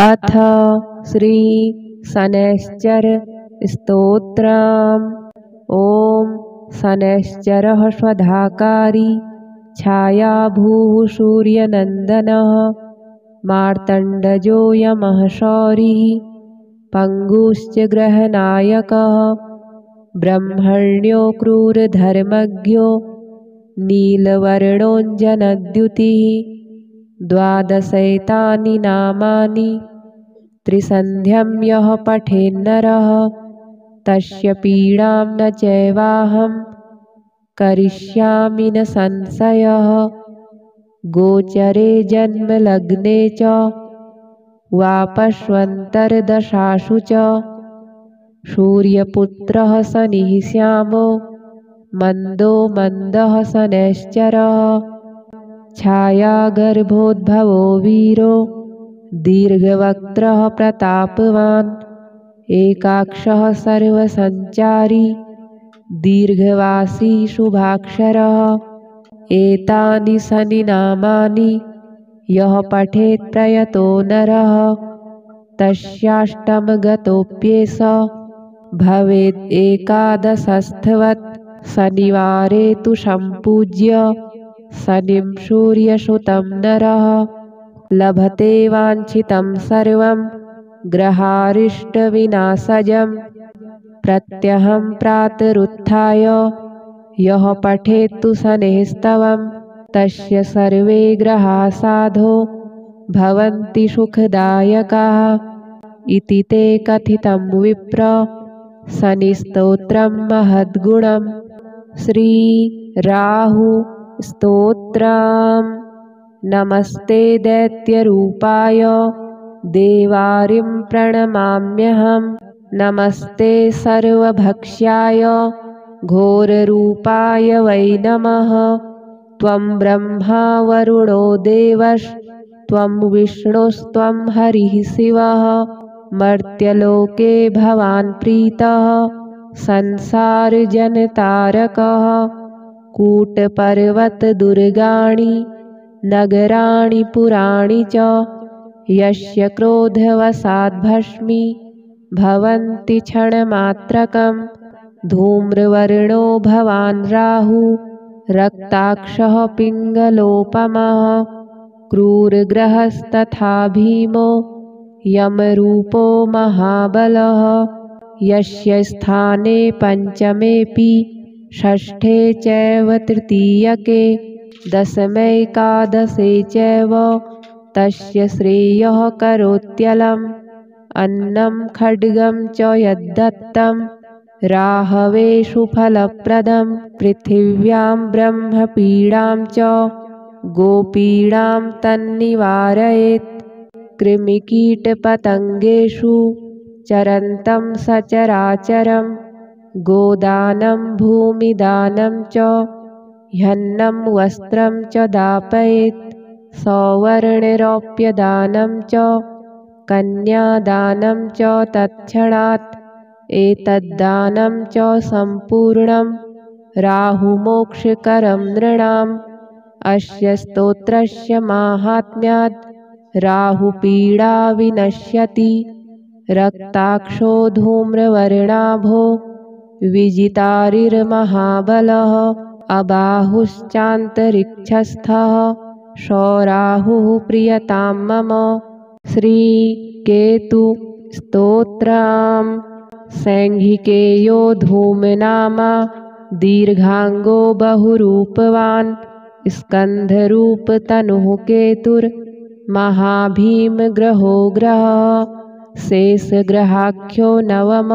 अथ श्री शनैश्चर स्तोत्रम्। ॐ शनैश्चरः स्वधाकारी छायाभूः सूर्यनन्दनः मार्तण्डजो यमः शौरिः पङ्गुश्च ग्रहनायकः ब्रह्मण्यो क्रूरधर्मज्ञो नीलवर्णोऽञ्जनद्युतिः। द्वादशैतानि नामानि त्रिसन्ध्यं यः पठेन्नरः तस्य पीडां न चैवाहं करिष्यामि न संशयः। गोचरे जन्मलग्ने च वापश्वन्तर्दशासु च सूर्यपुत्रः शनिः श्यामो मन्दो मन्दः शनैश्चरः। छायागर्भोद्भवो वीरो दीर्घवक्त्रः प्रतापवान् एकाक्षः सर्वसञ्चारी दीर्घवासी शुभाक्षरः। एतानि शनिनामानि यः पठेत् प्रयतो नरः तस्याष्टमगतोऽप्येष भवेत् एकादशस्थवत्। शनिवारे तु सम्पूज्य शनिं सूर्यसुतं नरः लभते वाञ्छितं सर्वं ग्रहारिष्टविनाशजम्। प्रत्यहं प्रातरुत्थाय यः पठेत्तु शनैस्तवं तस्य सर्वे ग्रहाः साधो भवन्ति सुखदायकाः इति ते कथितं विप्र। शनिस्तोत्रं महद्गुणम्। श्रीराहु स्तोत्रम्। नमस्ते दैत्यरूपाय देवारिं प्रणमाम्यहम्। नमस्ते सर्वभक्ष्याय घोररूपाय वै नमः। त्वं ब्रह्मा वरुणो देवस्त्वं विष्णुस्त्वं हरिः शिवः। मर्त्यलोके भवान् प्रीतः संसारजनतारकः। कूटपर्वतदुर्गाणि नगराणि पुराणि च यस्य क्रोधवशाद्भस्मी भवन्ति क्षणमात्रकम्। धूम्रवर्णो भवान् राहु रक्ताक्षः पिङ्गलोपमः। क्रूरग्रहस्तथा भीमो यमरूपो महाबलः। यस्य स्थाने पञ्चमेऽपि षष्ठे चैव तृतीयके दशमैकादशे चैव तस्य श्रेयः करोत्यलम्। अन्नं खड्गं च यद्दत्तं राहवे सुफलप्रदं। पृथिव्यां ब्रह्मपीडां च गोपीडां तन्निवारयेत्। कृमिकीटपतङ्गेषु चरन्तं सचराचरं। गोदानं भूमिदानं च ह्यन्नं वस्त्रं च दापयेत्। सौवर्णरौप्यदानं च कन्यादानं च तत्क्षणात्। एतद्दानं च सम्पूर्णं राहुमोक्षकरं नृणाम्। अस्य स्तोत्रस्य माहात्म्यात् राहुपीडा विनश्यति। रक्ताक्षो धूम्रवर्णाभो विजितारिर्महाबलः। अबाहुश्चान्तरिक्षस्थः सौराहुः प्रियतां मम। श्रीकेतु स्तोत्रम्। सैंघिकेयो धूमनामा दीर्घाङ्गो बहुरूपवान् स्कन्धरूपतनुः केतुर्महाभीमग्रहो ग्रहः। शेषग्रहाख्यो नवम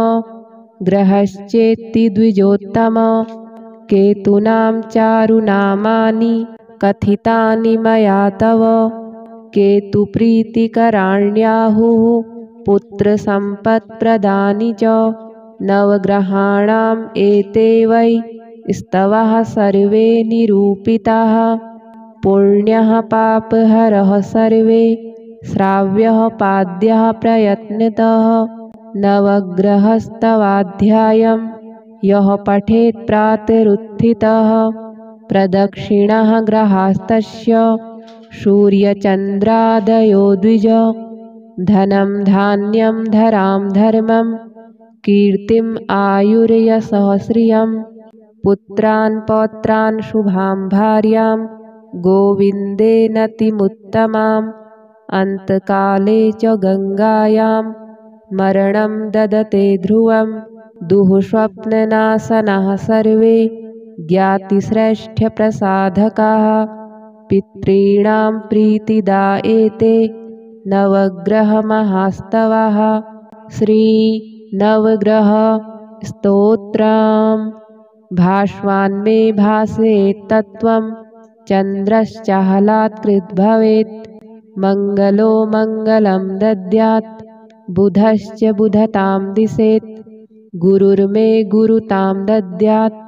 ग्रहश्चेत्ति द्विजोत्तम। केतूनां चारुनामानि कथितानि मया तव। केतुप्रीतिकराण्याहुः पुत्रसम्पत्प्रदानि च। नवग्रहाणाम् एते वै स्तवः सर्वे निरूपिताः। पुण्यः पापहरः सर्वे श्राव्यः पाद्यः प्रयत्नतः। नवग्रहस्तवाध्यायं यः पठेत् प्रातरुत्थितः प्रदक्षिणः ग्रहास्तस्य सूर्यचन्द्रादयो द्विज धनं धान्यं धरां धर्मं कीर्तिम् आयुर्यशः श्रियं पुत्रान् पौत्रान् शुभां भार्यां गोविन्देनतिमुत्तमाम् अन्तकाले च गङ्गायां मरणं ददते ध्रुवं दुःस्वप्ननाशनाः सर्वे ज्ञातिश्रेष्ठप्रसाधकाः पितॄणां प्रीतिदा एते नवग्रहमहास्तवः श्रीनवग्रह स्तोत्रम् भास्वान्मे भासेत् तत्त्वं चन्द्रश्चाहलात्कृद्भवेत् मङ्गलो मङ्गलं दद्यात् बुधश्च बुधतां दिशेत् गुरुर्मे गुरुतां दद्यात्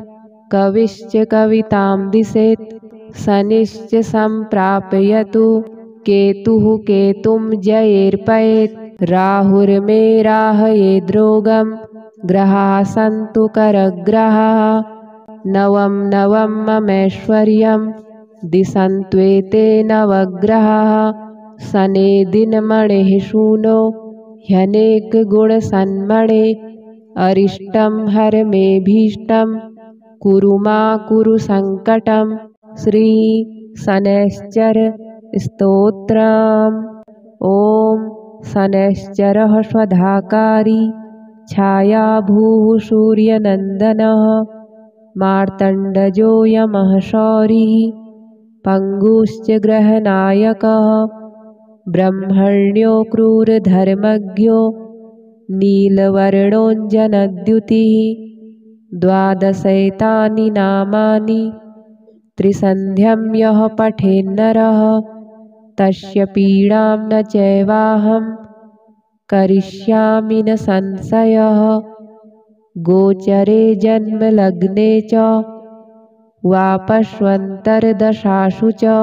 कविश्च कवितां दिशेत् शनिश्च सम्प्रापयतु केतुः केतुं जयेर्पयेत् राहुर्मे राहयेद्रोगं ग्रहाः सन्तु करग्रहाः नवं नवं ममैश्वर्यं दिशन्त्वेते नवग्रहाः शने दिनमणिः शूनो ह्यनेकगुणसन्मणे अरिष्टं हर मे भीष्टं कुरु मा कुरु सङ्कटं श्री शनैश्चर स्तोत्रम् ॐ शनैश्चरः स्वधाकारी छायाभूः सूर्यनन्दनः मार्तण्डजो यमः शौरिः पङ्गुश्च ग्रहनायकः ब्रह्मण्यो क्रूरधर्मज्ञो नीलवर्णोऽञ्जनद्युतिः द्वादशैतानि नामानि त्रिसन्ध्यं यः पठेन्नरः तस्य पीडां न चैवाहं करिष्यामि न संशयः गोचरे जन्मलग्ने च वापश्वन्तर्दशासु च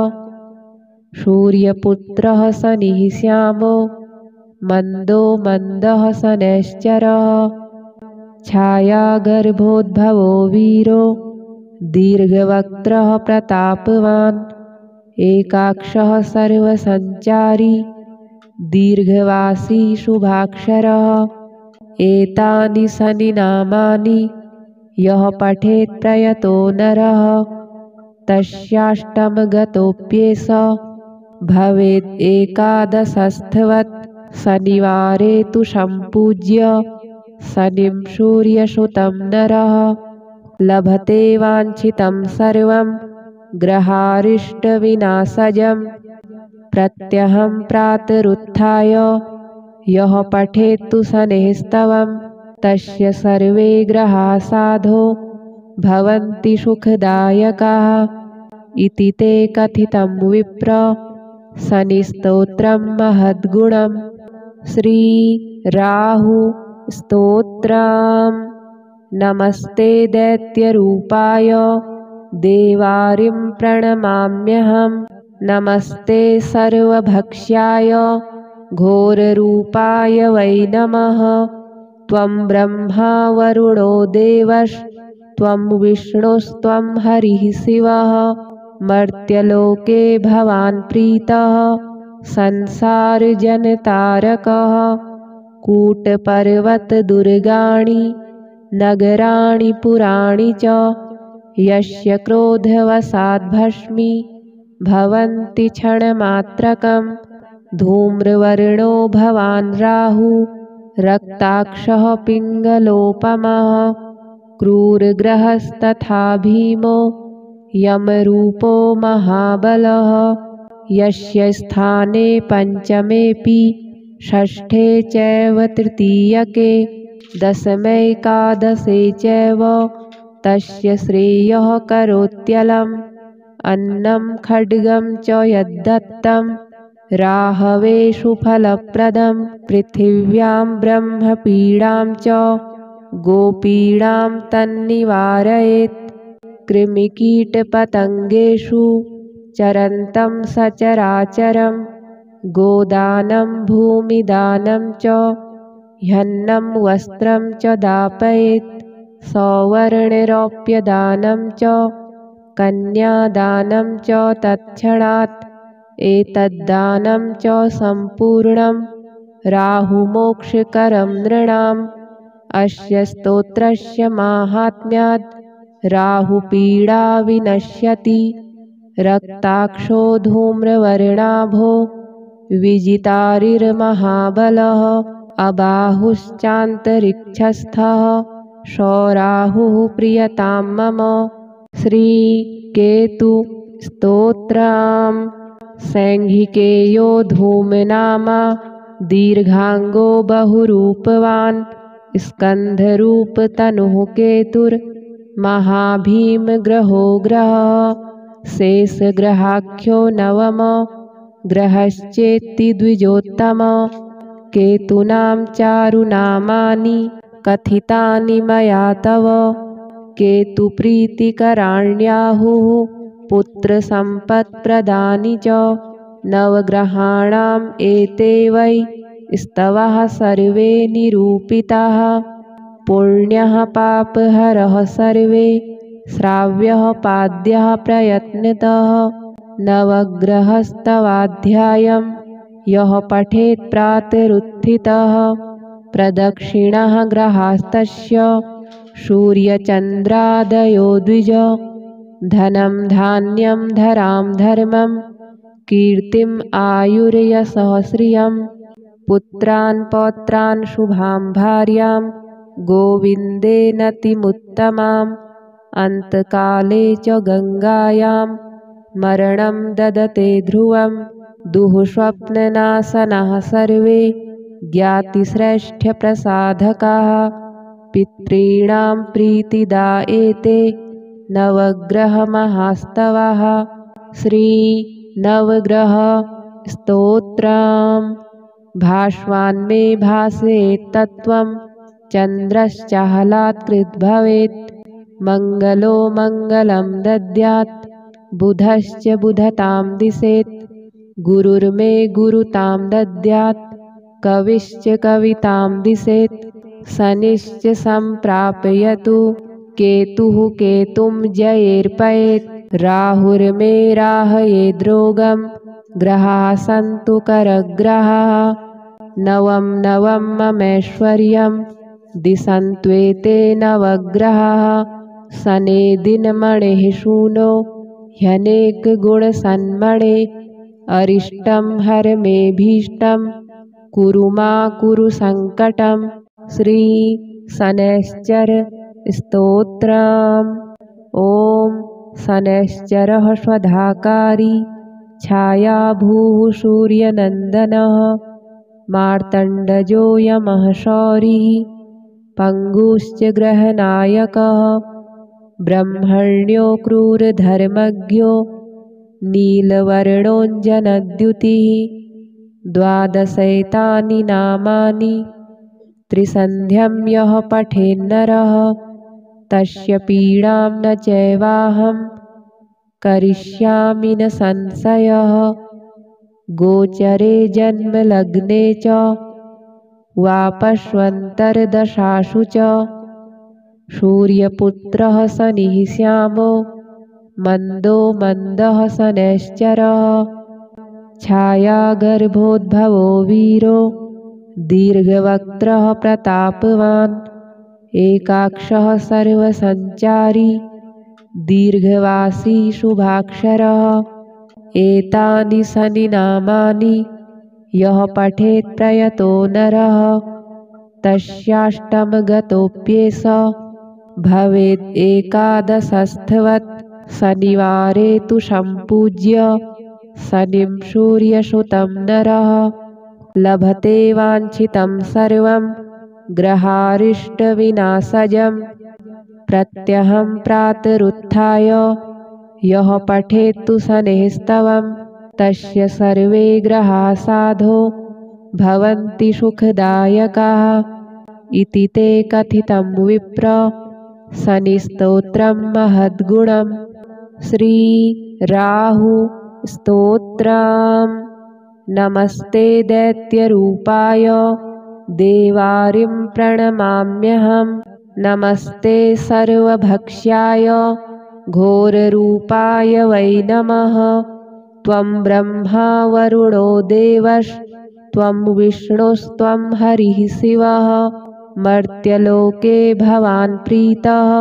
सूर्यपुत्रः शनिः श्यामो मन्दो मन्दः शनैश्चरः छायागर्भोद्भवो वीरो दीर्घवक्त्रः प्रतापवान् एकाक्षः सर्वसञ्चारी दीर्घवासी शुभाक्षरः एतानि शनिनामानि यः पठेत् प्रयतो नरः तस्याष्टमगतोऽप्येष भवेद् एकादशस्थवत् शनिवारे तु सम्पूज्य शनिं सूर्यसुतं नरः लभते वाञ्छितं सर्वं ग्रहारिष्टविनाशजं प्रत्यहं प्रातरुत्थाय यः पठेत्तु शनैस्तवं तस्य सर्वे ग्रहाः साधो भवन्ति सुखदायकाः इति ते कथितं विप्र शनिस्तोत्रं महद्गुणं श्रीराहु स्तोत्रम् नमस्ते दैत्यरूपाय देवारिं प्रणमाम्यहं नमस्ते सर्वभक्ष्याय घोररूपाय वै नमः त्वं ब्रह्मा वरुणो देवस्त्वं विष्णुस्त्वं हरिः शिवः मर्त्यलोके भवान् प्रीतः संसारजनतारकः कूटपर्वतदुर्गाणि नगराणि पुराणि च यस्य क्रोधवशाद्भस्मी भवन्ति क्षणमात्रकं धूम्रवर्णो भवान् राहु रक्ताक्षः पिङ्गलोपमः क्रूरग्रहस्तथा भीमो यमरूपो महाबलः यस्य स्थाने पञ्चमेऽपि षष्ठे चैव तृतीयके दशमैकादशे चैव तस्य श्रेयः करोत्यलम् अन्नं खड्गं च यद्दत्तं राहवेषु फलप्रदं पृथिव्यां ब्रह्मपीडां च गोपीडां तन्निवारयेत् कृमिकीटपतङ्गेषु चरन्तं सचराचरं गोदानं भूमिदानं च ह्यन्नं वस्त्रं च दापयेत् सौवर्णरौप्यदानं च कन्यादानं च तत्क्षणात् एतद्दानं च सम्पूर्णं राहुमोक्षकरं नृणाम् अस्य स्तोत्रस्य माहात्म्यात् राहुपीडा विनश्यति। रक्ताक्षो धूम्रवर्णाभो विजितारिर्महाबलः अबाहुश्चान्तरिक्षस्थः सौराहुः प्रियतां मम। श्रीकेतु स्तोत्रम्। सैंघिकेयो धूमनामा दीर्घांगो बहुरूपवान् स्कन्धरूपतनुः केतुर्महाभीमग्रहो ग्रहः शेषग्रहाख्यो नवम ग्रहश्चेत्ति द्विजोत्तम। केतूनां चारुनामानि कथितानि मया तव केतुप्रीतिकराण्याहुः पुत्रसम्पत्प्रदानि च। नवग्रहाणाम् एते वै स्तवः सर्वे निरूपिताः पुण्यः पापहरः सर्वे श्राव्यः पाद्यः प्रयत्नतः। नवग्रहस्तवाध्यायं यः पठेत् प्रातरुत्थितः प्रदक्षिणः ग्रहास्तस्य सूर्यचन्द्रादयो द्विज। धनं धान्यं धरां धर्मं कीर्तिम् आयुर्यशः श्रियं पुत्रान् पौत्रान् शुभां भार्यां गोविन्देनतिमुत्तमाम्। अन्तकाले च गङ्गायां मरणं ददते ध्रुवं दुःस्वप्ननाशनाः सर्वे ज्ञातिश्रेष्ठप्रसाधकाः। पितॄणां प्रीतिदा एते नवग्रहमहास्तवः। श्रीनवग्रह स्तोत्रम्। भास्वान्मे भासेत् तत्त्वं चन्द्रश्चाहलात्कृत् भवेत् मङ्गलो मङ्गलं दद्यात् बुधश्च बुधतां दिशेत् गुरुर्मे गुरुतां दद्यात् कविश्च कवितां दिशेत् शनिश्च सम्प्रापयतु केतुः केतुं जयेर्पयेत् राहुर्मे राहयेद्रोगं ग्रहाः सन्तु करग्रहाः। नवं नवं ममैश्वर्यं दिशन्त्वेते नवग्रहाः शने दिनमणेः सूनो ह्यनेकगुणसन्मणे। अरिष्टं हर मे भीष्टं कुरु मा कुरु सङ्कटम्। श्रीशनैश्चर स्तोत्रम्। ॐ शनैश्चरः स्वधाकारी छायाभूः सूर्यनन्दनः मार्तण्डजो यमः शौरिः पङ्गुश्च ग्रहनायकः ब्रह्मण्यो क्रूरधर्मज्ञो नीलवर्णोऽञ्जनद्युतिः। द्वादशैतानि नामानि त्रिसन्ध्यं यः पठेन्नरः तस्य पीडां न चैवाहं करिष्यामि न संशयः। गोचरे जन्मलग्ने च वापश्वन्तर्दशासु च सूर्यपुत्रः शनिः श्यामो मन्दो मन्दः शनैश्चरः। छायागर्भोद्भवो वीरो दीर्घवक्त्रः प्रतापवान् एकाक्षः सर्वसञ्चारी दीर्घवासी शुभाक्षरः। एतानि शनिनामानि यः पठेत् प्रयतो नरः तस्याष्टमगतोऽप्येष भवेत् एकादशस्थवत्। शनिवारे तु सम्पूज्य शनिं सूर्यसुतं नरः लभते वाञ्छितं सर्वं ग्रहारिष्टविनाशजम्। प्रत्यहं प्रातरुत्थाय यः पठेत्तु शनैस्तवं तस्य सर्वे ग्रहाः साधो भवन्ति सुखदायकाः इति ते कथितं विप्र। शनिस्तोत्रं महद्गुणम्। श्रीराहु स्तोत्रम्। नमस्ते दैत्यरूपाय देवारिं प्रणमाम्यहं नमस्ते सर्वभक्ष्याय घोररूपाय वै नमः। त्वं ब्रह्मा वरुणो देवश्च त्वं विष्णुस्त्वं हरिः शिवः मर्त्यलोके भवान् प्रीतः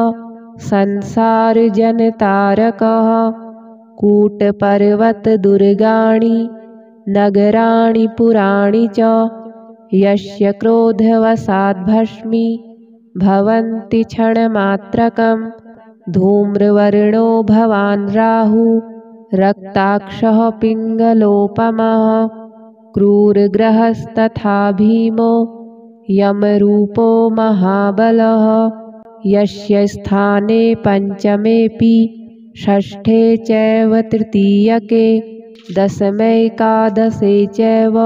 संसारजनतारकः कूटपर्वतदुर्गाणि नगराणि पुराणि च यस्य क्रोधवशाद्भस्मी भवन्ति क्षणमात्रकं धूम्रवर्णो भवान् राहु रक्ताक्षः पिङ्गलोपमः क्रूरग्रहस्तथा भीमो यमरूपो महाबलः यस्य स्थाने पञ्चमेऽपि षष्ठे चैव तृतीयके दशमैकादशे चैव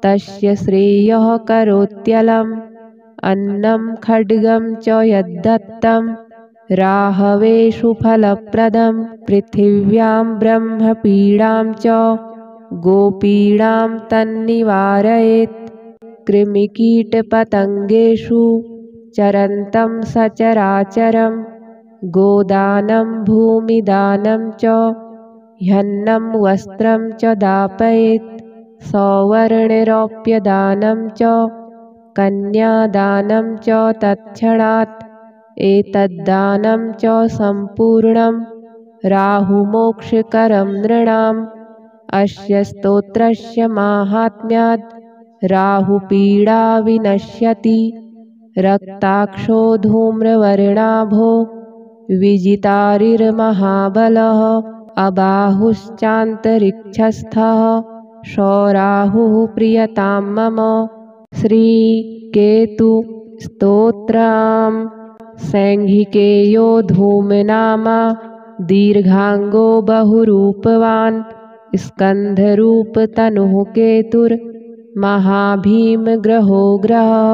तस्य श्रेयः करोत्यलम् अन्नं खड्गं च यद्दत्तं राहवेषु फलप्रदं पृथिव्यां ब्रह्मपीडां च गोपीडां तन्निवारयेत् कृमिकीटपतङ्गेषु चरन्तं सचराचरं गोदानं भूमिदानं च ह्यन्नं वस्त्रं च दापयेत् सौवर्णरौप्यदानं च कन्यादानं च तत्क्षणात् एतद्दानं च सम्पूर्णं राहुमोक्षकरं नृणाम् अस्य स्तोत्रस्य माहात्म्यात् राहुपीडा विनश्यति रक्ताक्षो धूम्रवर्णाभो विजितारिर्महाबलः अबाहुश्चान्तरिक्षस्थः सौराहुः प्रियतां मम श्रीकेतुस्तोत्रम् सैंघिकेयो धूमनामा दीर्घांगो बहुरूपवान् स्कन्धरूपतनुः केतुर्महाभीमग्रहो ग्रहः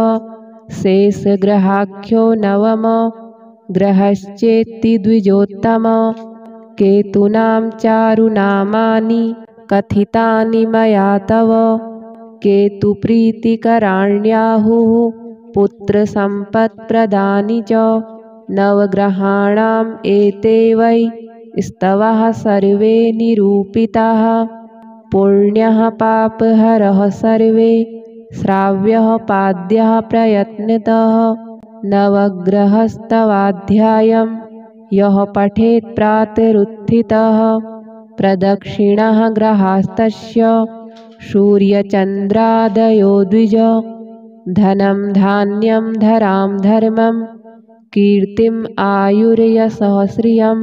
शेषग्रहाख्यो नवम ग्रहश्चेत्ति द्विजोत्तम केतूनां चारुनामानि कथितानि मया तव केतुप्रीतिकराण्याहुः पुत्रसम्पत्प्रदानि च नवग्रहाणाम् एते वै स्तवः सर्वे निरूपिताः पुण्यः पापहरः सर्वे श्राव्यः पाद्यः प्रयत्नतः नवग्रहस्तवाध्यायं यः पठेत् प्रातरुत्थितः प्रदक्षिणः ग्रहास्तस्य सूर्यचन्द्रादयो द्विज धनं धान्यं धरां धर्मं कीर्तिम् आयुर्यशः श्रियं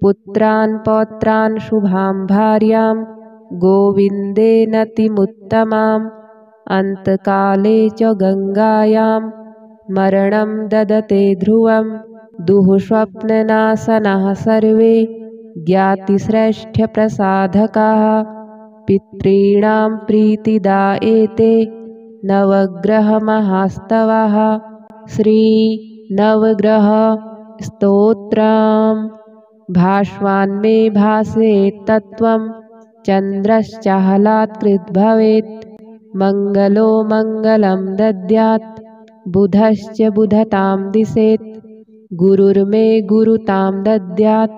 पुत्रान् पौत्रान् शुभां भार्यां गोविन्देनतिमुत्तमाम् अन्तकाले च गङ्गायां मरणं ददते ध्रुवं दुःस्वप्ननाशनाः सर्वे ज्ञातिश्रेष्ठप्रसाधकाः पितॄणां प्रीतिदा एते नवग्रहमहास्तवः श्रीनवग्रहस्तोत्रम् भास्वान्मे भासेत्तत्त्वं चन्द्रश्चाहलात्कृद्भवेत् मङ्गलो मङ्गलं दद्यात् बुधश्च बुधतां दिशेत् गुरुर्मे गुरुतां दद्यात्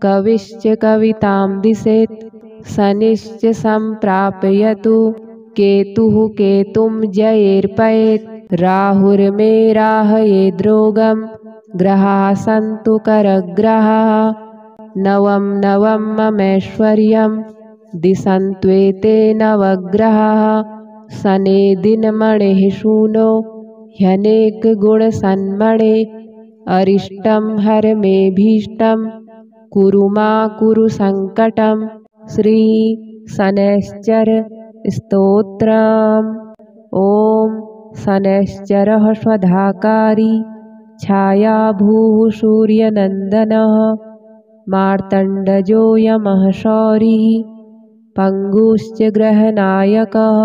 कविश्च कवितां दिशेत् शनिश्च सम्प्रापयतु केतुः केतुं जयेर्पयेत् राहुर्मे राहयेद्रोगं ग्रहाः सन्तु करग्रहाः नवं नवं ममैश्वर्यं दिशन्त्वेते नवग्रहाः शने दिनमणेः शूनो ह्यनेकगुणसन्मणे अरिष्टं हर मे भीष्टं कुरु मा कुरु सङ्कटं श्री शनैश्चर स्तोत्रम् ॐ शनैश्चरः स्वधाकारी छायाभूः सूर्यनन्दनः मार्तण्डजो यमः शौरिः पङ्गुश्च ग्रहनायकः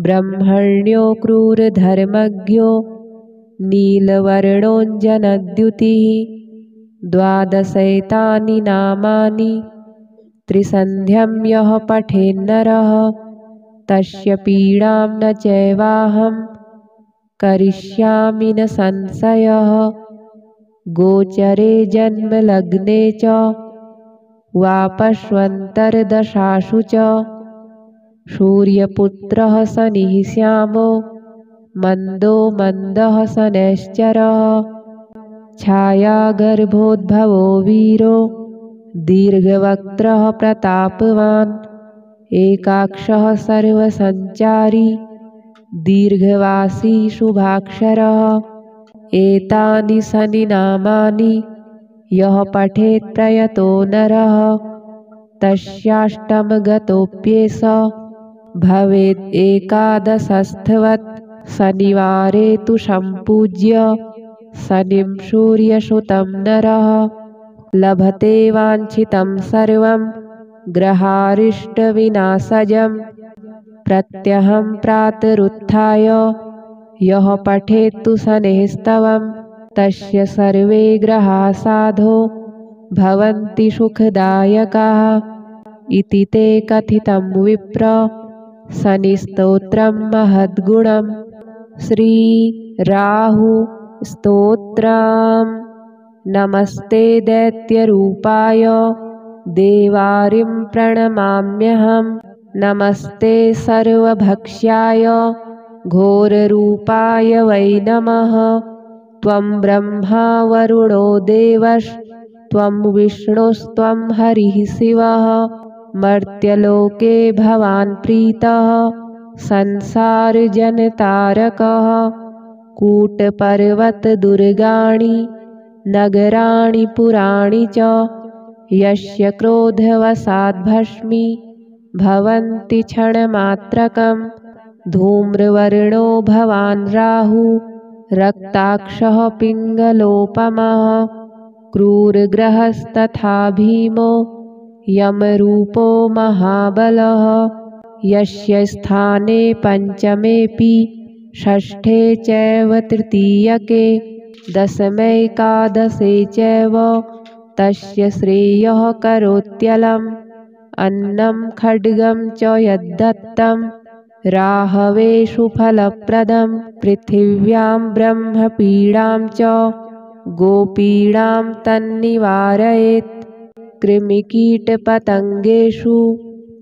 ब्रह्मण्यो क्रूरधर्मज्ञो नीलवर्णोऽञ्जनद्युतिः द्वादशैतानि नामानि त्रिसन्ध्यं यः पठेन्नरः तस्य पीडां न चैवाहं करिष्यामि न संशयः गोचरे जन्मलग्ने च वापश्वन्तर्दशासु च सूर्यपुत्रः शनिः श्यामो मन्दो मन्दः शनैश्चरः छायागर्भोद्भवो वीरो दीर्घवक्त्रः प्रतापवान् एकाक्षः सर्वसञ्चारी दीर्घवासी शुभाक्षरः एतानि शनिनामानि यः पठेत् प्रयतो नरः तस्याष्टमगतोऽप्येष भवेद् एकादशस्थवत् शनिवारे तु सम्पूज्य शनिं सूर्यसुतं नरः लभते वाञ्छितं सर्वं ग्रहारिष्टविनाशजं प्रत्यहं प्रातरुत्थाय यः पठेत्तु शनेस्तवं तस्य सर्वे ग्रहाः साधो भवन्ति सुखदायकाः इति ते कथितं विप्र शनिस्तोत्रं महद्गुणं श्रीराहुस्तोत्रम् नमस्ते दैत्यरूपाय देवारिं प्रणमाम्यहं नमस्ते सर्वभक्ष्याय घोररूपाय वै नमः त्वं ब्रह्मा वरुणो देवस्त्वं विष्णुस्त्वं हरिः शिवः मर्त्यलोके भवान् प्रीतः संसारजनतारकः कूटपर्वतदुर्गाणि नगराणि पुराणि च यस्य क्रोधवशाद्भस्मी भवन्ति क्षणमात्रकं धूम्रवर्णो भवान् राहु रक्ताक्षः पिङ्गलोपमः क्रूरग्रहस्तथा भीमो यमरूपो महाबलः यस्य स्थाने पञ्चमेऽपि षष्ठे चैव तृतीयके दशमैकादशे चैव तस्य श्रेयः करोत्यलम् अन्नं खड्गं च यद्दत्तं राहवे सुफलप्रदं पृथिव्यां ब्रह्मपीडां च गोपीडां तन्निवारयेत् कृमिकीटपतङ्गेषु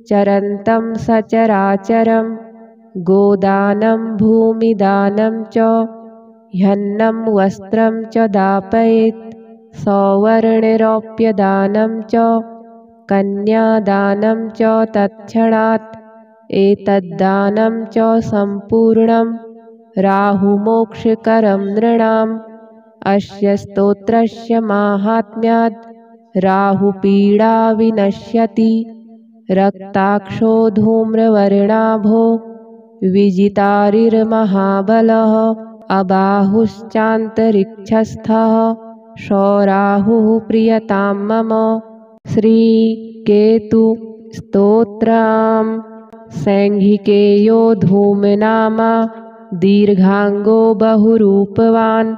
चरन्तं सचराचरं गोदानं भूमिदानं च ह्यन्नं वस्त्रं च दापयेत् सौवर्णरौप्यदानं च कन्यादानं च तत्क्षणात् एतद्दानं च सम्पूर्णं राहुमोक्षकरं नृणाम् अस्य स्तोत्रस्य माहात्म्यात् राहुपीडा विनश्यति रक्ताक्षो धूम्रवर्णाभो विजितारिर्महाबलः अबाहुश्चान्तरिक्षस्थः सौराहुः प्रियतां मम श्रीकेतुस्तोत्रम् सैंघिकेयो धूमनामा दीर्घांगो बहुरूपवान्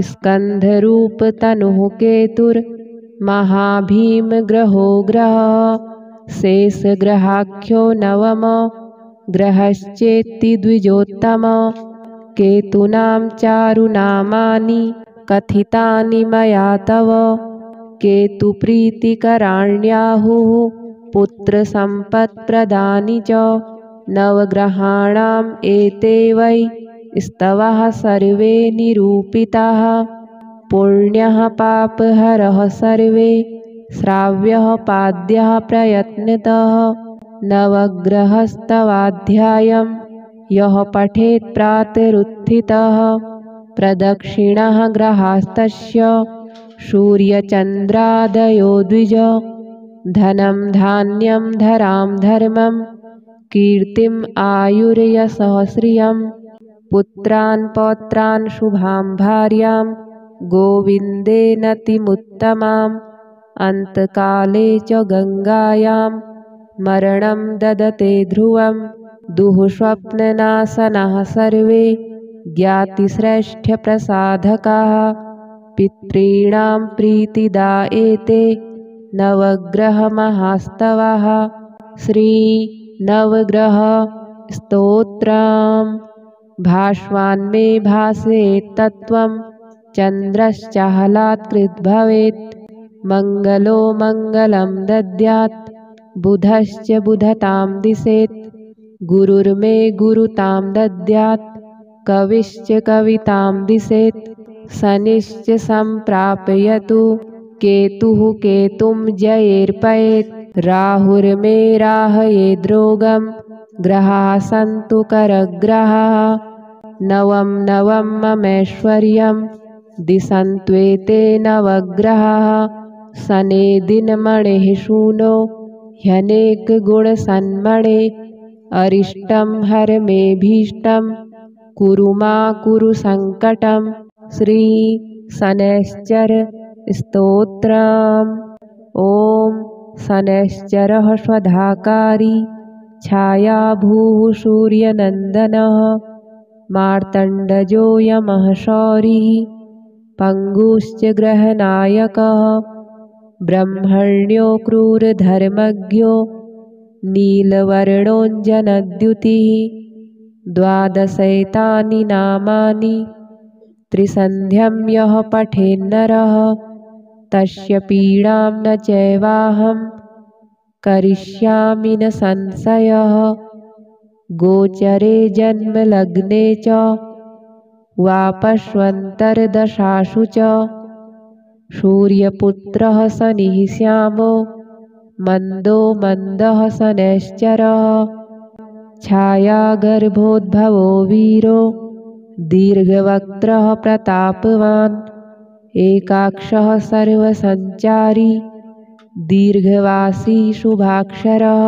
स्कन्धरूपतनुः केतुर्महाभीमग्रहो ग्रहः शेषग्रहाख्यो नवम ग्रहश्चेत्ति द्विजोत्तम केतूनां चारुनामानि कथितानि मया तव केतुप्रीतिकराण्याहुः पुत्रसम्पत्प्रदानि च नवग्रहाणाम् एते वै स्तवः सर्वे निरूपिताः पुण्यः पापहरः सर्वे श्राव्यः पाद्यः प्रयत्नतः नवग्रहस्तवाध्यायं यः पठेत् प्रातरुत्थितः प्रदक्षिणः ग्रहास्तस्य सूर्यचन्द्रादयो द्विज धनं धान्यं धरां धर्मं कीर्तिम् आयुर्यशः श्रियं पुत्रान् पौत्रान् शुभां भार्यां गोविन्देनतिमुत्तमाम् अन्तकाले च गङ्गायां मरणं ददते ध्रुवं दुःस्वप्ननाशनाः सर्वे ज्ञातिश्रेष्ठप्रसाधकाः पितॄणां प्रीतिदा एते नवग्रहमहास्तवः श्रीनवग्रहस्तोत्रम् भास्वान्मे भासेत्तत्त्वं चन्द्रश्चाहलात्कृद्भवेत् मङ्गलो मङ्गलं दद्यात् बुधश्च बुधतां दिशेत् गुरुर्मे गुरुतां दद्यात् कविश्च कवितां दिशेत् शनिश्च सम्प्रापयतु केतुः केतुं जयेर्पयेत् राहुर्मे राहयेद्रोगं ग्रहाः सन्तु करग्रहाः नवं नवं ममैश्वर्यं दिशन्त्वेते नवग्रहाः शने दिनमणिः शूनो ह्यनेकगुणसन्मणे अरिष्टं हर मे भीष्टं कुरु मा कुरु सङ्कटं श्री शनैश्चर स्तोत्रम्। ॐ शनैश्चरः स्वधाकारी छायाभूः सूर्यनन्दनः मार्तण्डजो यमः शौरिः पङ्गुश्च ग्रहनायकः ब्रह्मण्यो क्रूरधर्मज्ञो नीलवर्णोऽञ्जनद्युतिः द्वादशैतानि नामानि त्रिसन्ध्यं यः पठेन्नरः तस्य पीडां न चैवाहं करिष्यामि न संशयः गोचरे जन्मलग्ने च वापश्वन्तर्दशासु च सूर्यपुत्रः शनिः श्यामो मन्दो मन्दः शनैश्चरः छायागर्भोद्भवो वीरो दीर्घवक्त्रः प्रतापवान् एकाक्षः सर्वसञ्चारी दीर्घवासी शुभाक्षरः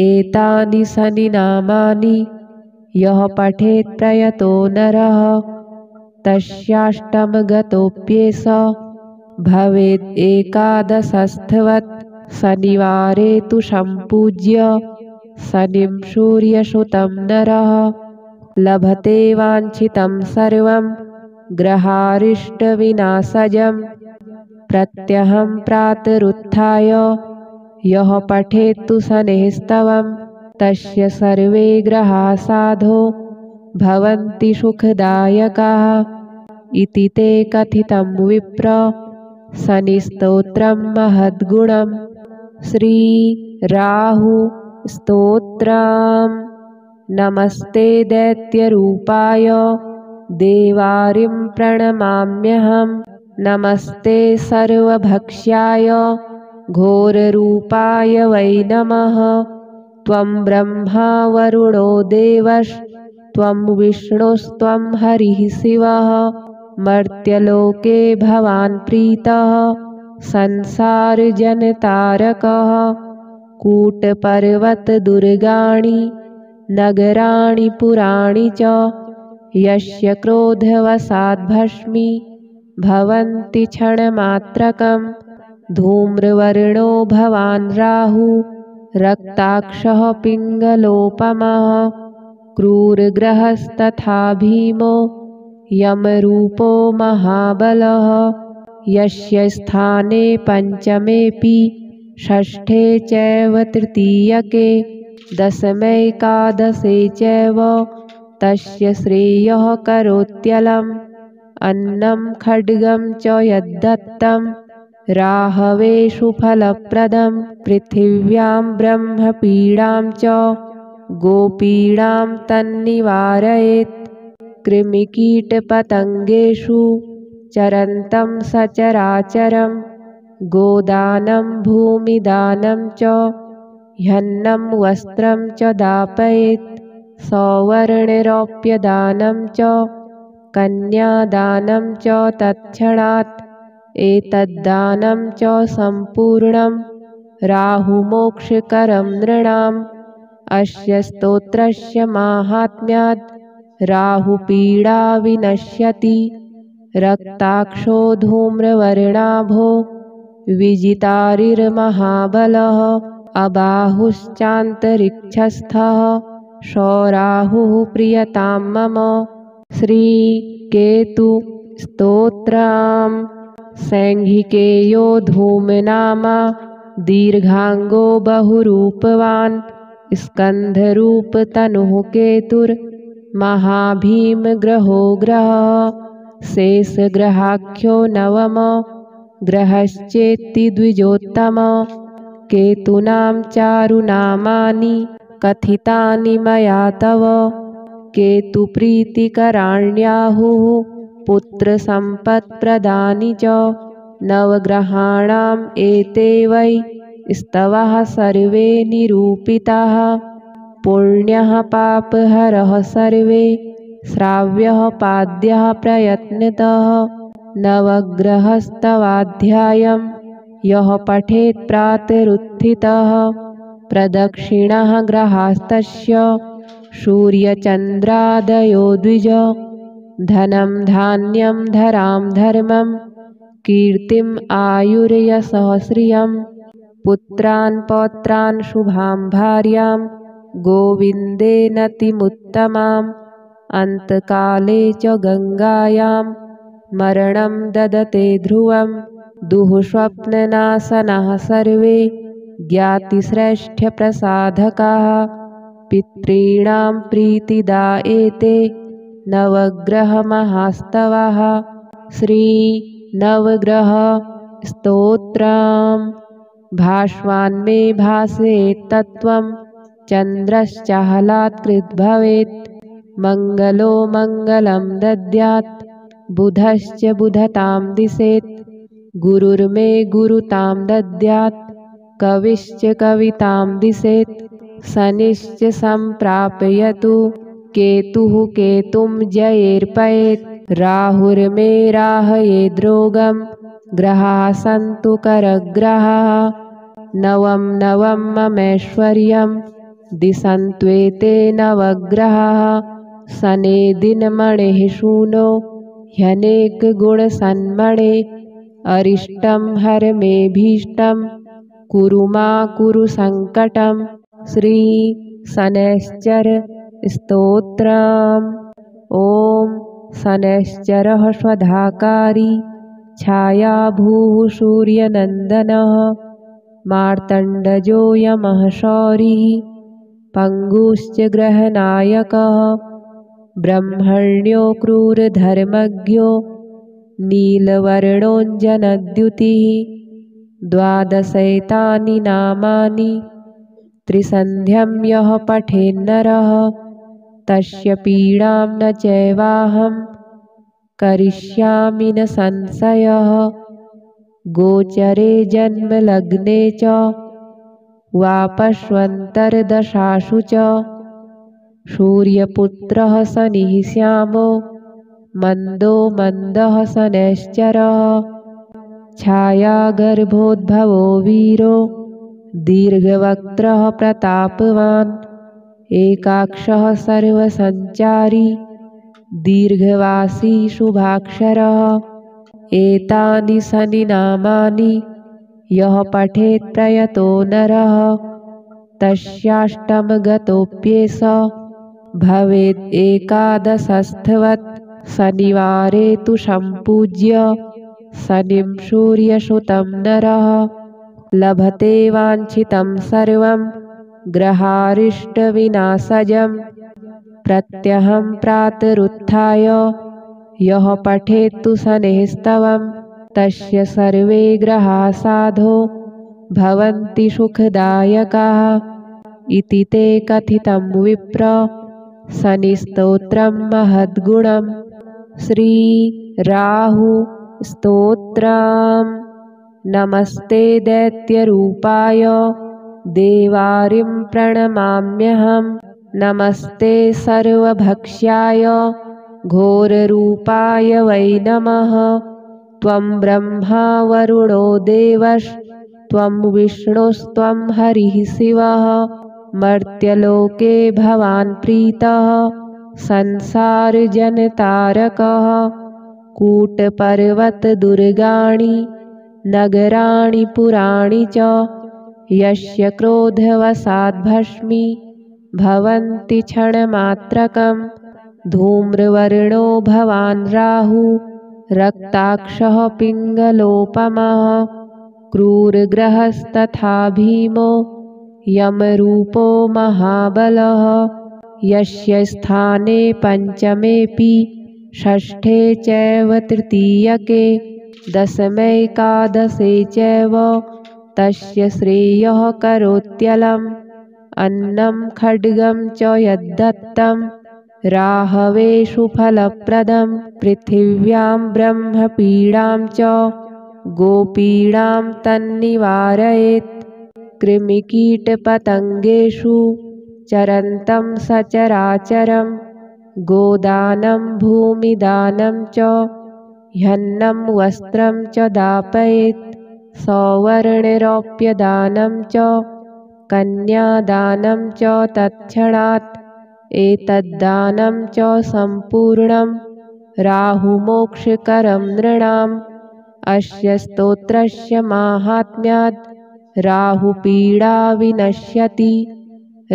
एतानि शनिनामानि यः पठेत् प्रयतो नरः तस्याष्टमगतोऽप्येष भवेत् एकादशस्थवत् शनिवारे तु सम्पूज्य शनिं सूर्यसुतं नरः लभते वाञ्छितं सर्वं ग्रहारिष्टविनाशजं प्रत्यहं प्रातरुत्थाय यः पठेत्तु शनैस्तवं तस्य सर्वे ग्रहाः साधो भवन्ति सुखदायकाः इति ते कथितं विप्र शनिस्तोत्रं महद्गुणं श्री राहु स्तोत्रम्। नमस्ते दैत्यरूपाय देवारिं प्रणमाम्यहं नमस्ते सर्वभक्ष्याय घोररूपाय वै नमः त्वं ब्रह्मा वरुणो देवस्त्वं विष्णुस्त्वं हरिः शिवः मर्त्यलोके भवान् प्रीतः संसारजनतारकः कूटपर्वतदुर्गाणि नगराणि पुराणि च यस्य क्रोधवशाद्भस्मी भवन्ति क्षणमात्रकं धूम्रवर्णो भवान् राहु रक्ताक्षः पिङ्गलोपमः क्रूरग्रहस्तथा भीमो यमरूपो महाबलः यस्य स्थाने पञ्चमेऽपि षष्ठे चैव तृतीयके दशमैकादशे चैव तस्य श्रेयः करोत्यलम् अन्नं खड्गं च यद्दत्तं राहवेषु फलप्रदं पृथिव्यां ब्रह्मपीडां च गोपीडां तन्निवारयेत् कृमिकीटपतङ्गेषु चरन्तं सचराचरं गोदानं भूमिदानं च ह्यन्नं वस्त्रं च दापयेत् सौवर्णरौप्यदानं च कन्यादानं च तत्क्षणात् एतद्दानं च सम्पूर्णं राहुमोक्षकरं नृणाम् अस्य स्तोत्रस्य माहात्म्यात् राहुपीडा विनश्यति रक्ताक्षो धूम्रवर्णाभो विजितारिर्महाबलः अबाहुश्चान्तरिक्षस्थः सौराहुः प्रियतां मम श्रीकेतु स्तोत्रम् सैंघिकेयो धूमनामा दीर्घांगो बहुरूपवान् स्कन्धरूपतनुः केतुर्महाभीमग्रहो ग्रहः शेषग्रहाख्यो नवम ग्रहश्चेत्ति द्विजोत्तम केतूनां चारुनामानि कथितानि मया तव केतुप्रीतिकराण्याहुः पुत्रसम्पत्प्रदानि च नवग्रहाणाम् एते वै स्तवः सर्वे निरूपिताः पुण्यः पापहरः सर्वे श्राव्यः पाद्यः प्रयत्नतः नवग्रहस्तवाध्यायं यः पठेत् प्रातरुत्थितः प्रदक्षिणः ग्रहास्तस्य सूर्यचन्द्रादयो द्विज धनं धान्यं धरां धर्मं कीर्तिम् आयुर्यशः श्रियं पुत्रान् पौत्रान् शुभां भार्यां गोविन्देनतिमुत्तमाम् अन्तकाले च गङ्गायां मरणं ददते ध्रुवं दुःस्वप्ननाशनाः सर्वे ज्ञातिश्रेष्ठप्रसाधकाः पितॄणां प्रीतिदा एते नवग्रहमहास्तवः श्रीनवग्रह स्तोत्रम् भास्वान्मे भासेत्तत्त्वं चन्द्रश्चाहलात्कृद्भवेत् मङ्गलो मङ्गलं दद्यात् बुधश्च बुधतां दिशेत् गुरुर्मे गुरुतां दद्यात् कविश्च कवितां दिशेत् शनिश्च सम्प्रापयतु केतुः केतुं जयेर्पयेत् राहुर्मे राहयेद्रोगं ग्रहाः सन्तु करग्रहाः नवं नवं ममैश्वर्यं दिशन्त्वेते नवग्रहाः शने दिनमणेः शूनो ह्यनेकगुणसन्मणे अरिष्टं हर मे भीष्टं कुरु मा कुरु सङ्कटं श्री शनैश्चर स्तोत्रम् ॐ शनैश्चरः स्वधाकारी छायाभूः सूर्यनन्दनः मार्तण्डजो यमः शौरिः पङ्गुश्च ग्रहनायकः ब्रह्मण्यो क्रूरधर्मज्ञो नीलवर्णोऽञ्जनद्युतिः द्वादशैतानि नामानि त्रिसन्ध्यं यः पठेन्नरः तस्य पीडां न चैवाहं करिष्यामि न संशयः गोचरे जन्मलग्ने च वापश्वन्तर्दशासु च सूर्यपुत्रः शनिः श्यामो मन्दो मन्दः शनैश्चरः छायागर्भोद्भवो वीरो दीर्घवक्त्रः प्रतापवान् एकाक्षः सर्वसञ्चारी दीर्घवासी शुभाक्षरः एतानि शनिनामानि यः पठेत् प्रयतो नरः तस्याष्टमगतोऽप्येष भवेत् एकादशस्थवत् शनिवारे तु सम्पूज्य शनिं सूर्यसुतं नरः लभते वाञ्छितं सर्वं ग्रहारिष्टविनाशजं प्रत्यहं प्रातरुत्थाय यः पठेत्तु शनैस्तवं तस्य सर्वे ग्रहाः साधो भवन्ति सुखदायकाः इति ते कथितं विप्र शनिस्तोत्रं महद्गुणं श्रीराहु स्तोत्रम् नमस्ते दैत्यरूपाय देवारिं प्रणमाम्यहं नमस्ते सर्वभक्ष्याय घोररूपाय वै नमः त्वं ब्रह्मा वरुणो देवस्त्वं विष्णुस्त्वं हरिः शिवः मर्त्यलोके भवान् प्रीतः संसारजनतारकः कूटपर्वतदुर्गाणि नगराणि पुराणि च यस्य क्रोधवशाद्भस्मी भवन्ति क्षणमात्रकं धूम्रवर्णो भवान् राहु रक्ताक्षः पिङ्गलोपमः क्रूरग्रहस्तथा भीमो यमरूपो महाबलः यस्य स्थाने पञ्चमेऽपि षष्ठे चैव तृतीयके दशमैकादशे चैव तस्य श्रेयः करोत्यलम् अन्नं खड्गं च यद्दत्तं राहवेषु फलप्रदं पृथिव्यां ब्रह्मपीडां च गोपीडां तन्निवारयेत् कृमिकीटपतङ्गेषु चरन्तं सचराचरं गोदानं भूमिदानं च ह्यन्नं वस्त्रं च दापयेत् सौवर्णरौप्यदानं च कन्यादानं च तत्क्षणात् एतद्दानं च सम्पूर्णं राहुमोक्षकरं नृणाम् अस्य स्तोत्रस्य माहात्म्यात् राहुपीडा विनश्यति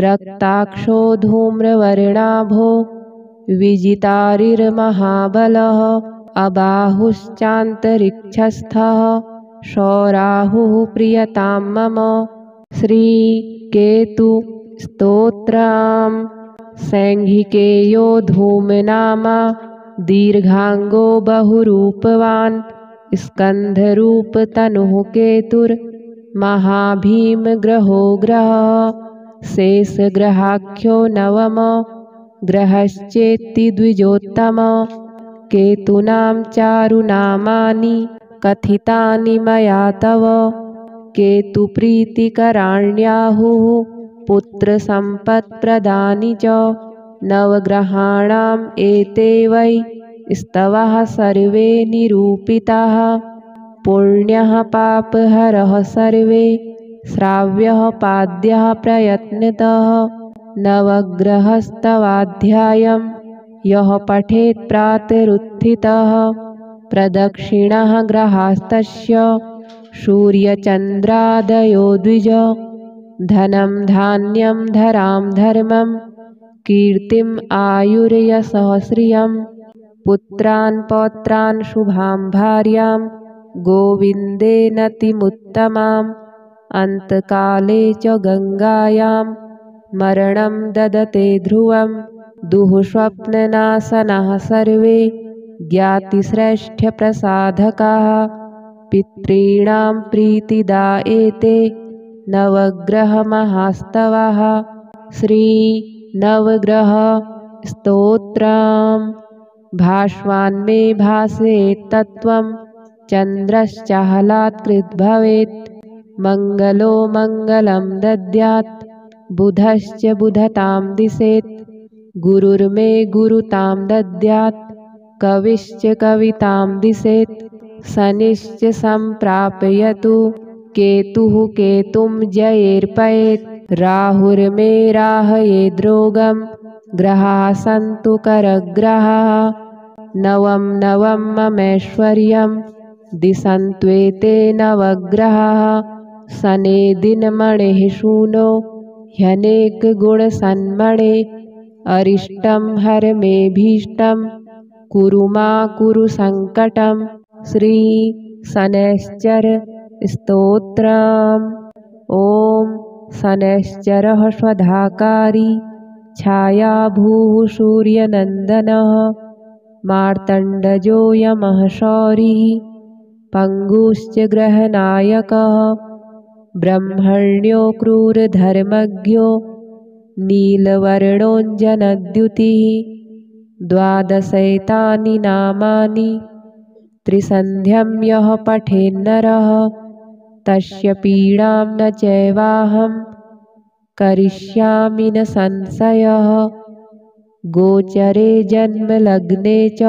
रक्ताक्षो धूम्रवर्णाभो विजितारिर्महाबलः अबाहुश्चान्तरिक्षस्थः सौराहुः प्रियतां मम श्रीकेतुस्तोत्रम् सैंघिकेयो धूमनामा दीर्घांगो बहुरूपवान् स्कन्धरूपतनुः केतुर्महाभीमग्रहो ग्रहः शेषग्रहाख्यो नवम ग्रहश्चेत्ति द्विजोत्तम केतूनां चारुनामानि कथितानि मया तव केतुप्रीतिकराण्याहुः पुत्रसम्पत्प्रदानि च नवग्रहाणाम् एते वै स्तवः सर्वे निरूपिताः पुण्यः पापहरः सर्वे श्राव्यः पाद्यः प्रयत्नतः नवग्रहस्तवाध्यायं यः पठेत् प्रातरुत्थितः प्रदक्षिणः ग्रहास्तस्य सूर्यचन्द्रादयो द्विज धनं धान्यं धरां धर्मं कीर्तिम् आयुर्यशः श्रियं पुत्रान् पौत्रान् शुभां भार्यां गोविन्देनतिमुत्तमाम् अन्तकाले च गङ्गायां मरणं ददते ध्रुवं दुःस्वप्ननाशनाः सर्वे ज्ञातिश्रेष्ठप्रसाधकाः पितॄणां प्रीतिदा एते नवग्रहमहास्तवः श्रीनवग्रहस्तोत्रम् भास्वान्मे भासेत्तत्त्वं चन्द्रश्चाहलात्कृद्भवेत् मङ्गलो मङ्गलं दद्यात् बुधश्च बुधतां दिशेत् गुरुर्मे गुरुतां दद्यात् कविश्च कवितां दिशेत् शनिश्च सम्प्रापयतु केतुः केतुं जयेर्पयेत् राहुर्मे राहयेद्रोगं ग्रहाः सन्तु करग्रहाः नवं नवं ममैश्वर्यं दिशन्त्वेते नवग्रहाः शनेदिनमणिः शूनो ह्यनेकगुणसन्मणे अरिष्टं हर मे भीष्टं कुरु मा कुरु सङ्कटं श्रीशनैश्चर स्तोत्रम् ॐ शनैश्चरः स्वधाकारी छायाभूः सूर्यनन्दनः मार्तण्डजो यमः शौरिः पङ्गुश्च ग्रहनायकः ब्रह्मण्यो क्रूरधर्मज्ञो नीलवर्णोऽञ्जनद्युतिः द्वादशैतानि नामानि त्रिसन्ध्यं यः पठेन्नरः तस्य पीडां न चैवाहं करिष्यामि न संशयः गोचरे जन्मलग्ने च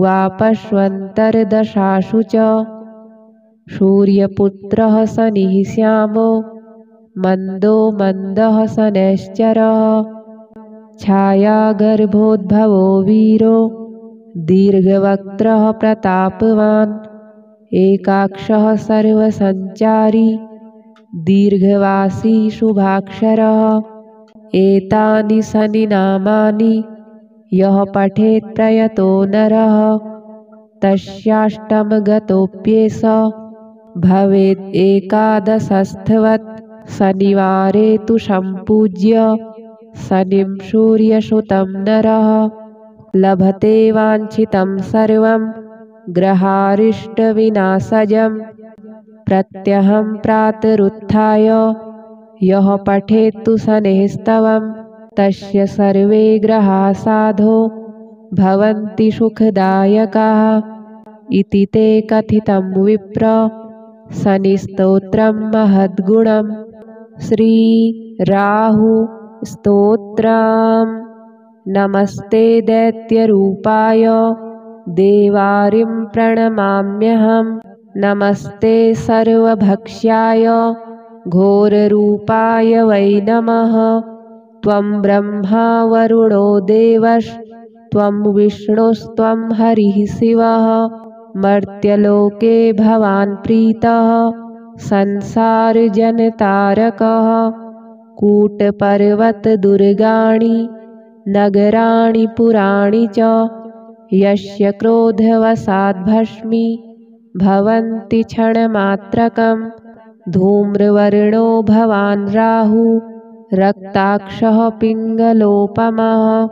वापश्वन्तर्दशासु च सूर्यपुत्रः शनिः श्यामो मन्दो मन्दः शनैश्चरः छायागर्भोद्भवो वीरो दीर्घवक्त्रः प्रतापवान् एकाक्षः सर्वसञ्चारी दीर्घवासी शुभाक्षरः एतानि शनिनामानि यः पठेत् प्रयतो नरः तस्याष्टमगतोऽप्येष भवेत् एकादशस्थवत् शनिवारे तु सम्पूज्य शनिं सूर्यसुतं नरः लभते वाञ्छितं सर्वं ग्रहारिष्टविनाशजं प्रत्यहं प्रातरुत्थाय यः पठेत्तु शनैस्तवं तस्य सर्वे ग्रहाः साधो भवन्ति सुखदायकाः इति ते कथितं विप्र शनिस्तोत्रं महद्गुणं। श्रीराहु स्तोत्रम्। नमस्ते दैत्यरूपाय देवारिं प्रणमाम्यहम्। नमस्ते सर्वभक्ष्याय घोररूपाय वै नमः। त्वं ब्रह्मा वरुणो देवस्त्वं विष्णुस्त्वं हरिः शिवः। मर्त्यलोके भवान् प्रीतः संसारजनतारकः। कूटपर्वतदुर्गाणि नगराणि पुराणि च यस्य क्रोधवशाद्भस्मी भवन्ति क्षणमात्रकम्। धूम्रवर्णो भवान् राहु रक्ताक्षः पिङ्गलोपमः।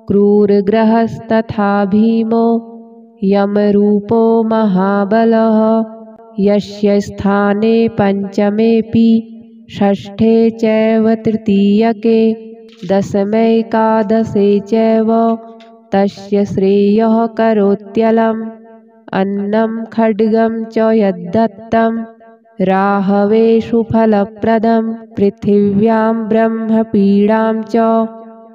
क्रूरग्रहस्तथा भीमो यमरूपो महाबलः। यस्य स्थाने पञ्चमेऽपि षष्ठे चैव तृतीयके दशमैकादशे चैव तस्य श्रेयः करोत्यलम्। अन्नं खड्गं च यद्दत्तं राहवे सुफलप्रदं। पृथिव्यां ब्रह्मपीडां च